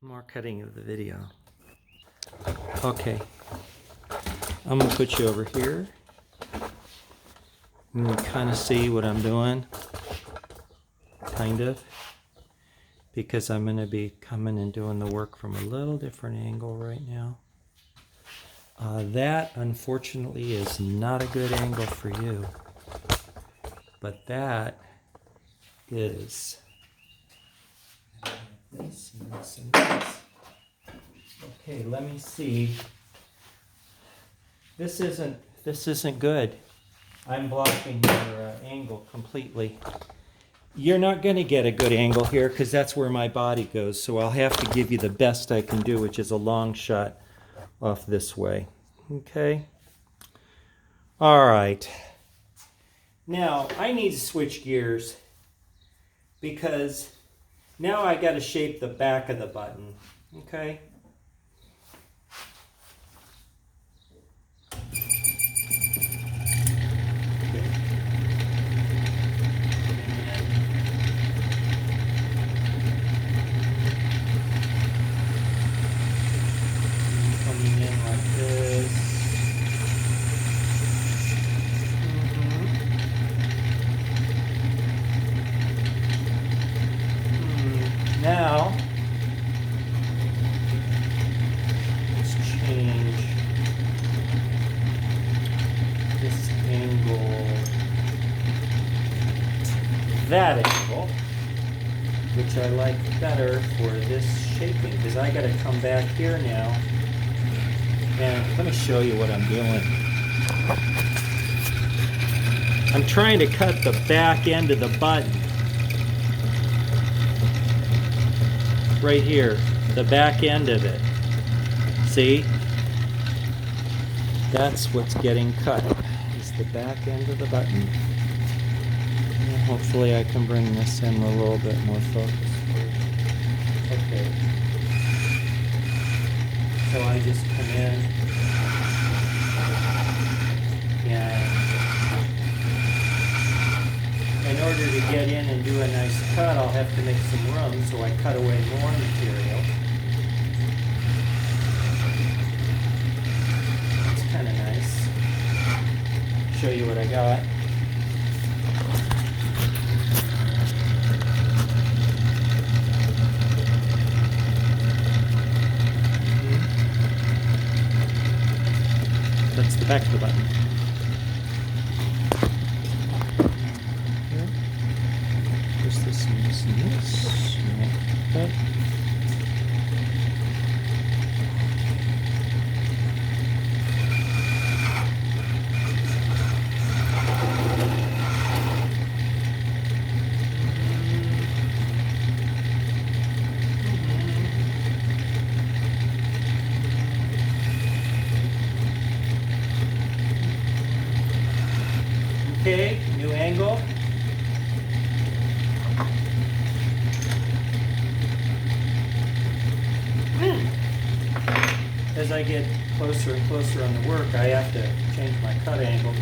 More cutting of the video. Okay, I'm gonna put you over here. You can kind of see what I'm doing, kind of, because I'm gonna be coming and doing the work from a little different angle right now. That, unfortunately, is not a good angle for you, but that is. This and this and this. Okay, let me see. This isn't good. I'm blocking your angle completely. You're not going to get a good angle here because that's where my body goes. So I'll have to give you the best I can do, which is a long shot off this way. Okay. All right. Now I need to switch gears because now I got to shape the back of the button. Okay. Now, let's change this angle, that angle, which I like better for this shaping, because I got to come back here now. And let me show you what I'm doing. I'm trying to cut the back end of the button. Right here, the back end of it. See? That's what's getting cut, is the back end of the button. And hopefully I can bring this in a little bit more focus. Okay. So I just come in and in order to get in and do a nice cut, I'll have to make some room, so I cut away more material. That's kind of nice. Show you what I got. That's the back of the button. This and this and this. Okay. Okay, new angle. As I get closer and closer on the work, I have to change my cut angle.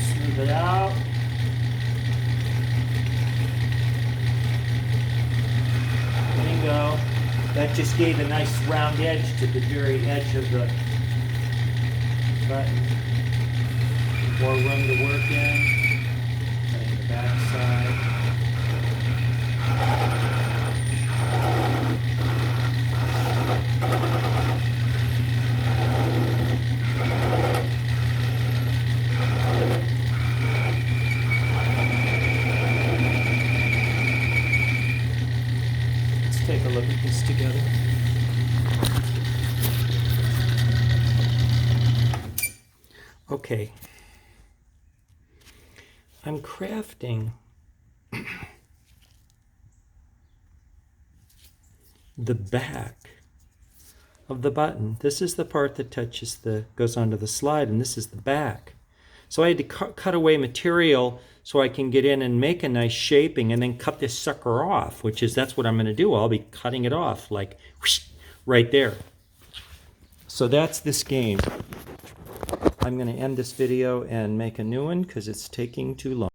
Smooth it out. That just gave a nice round edge to the very edge of the button. More room to work in. Cutting the back side. Take a look at this together. Okay. I'm crafting the back of the button. This is the part that goes onto the slide, and this is the back. So I had to cut away material so I can get in and make a nice shaping and then cut this sucker off, that's what I'm going to do. I'll be cutting it off like whoosh, right there. So that's this game. I'm going to end this video and make a new one because it's taking too long.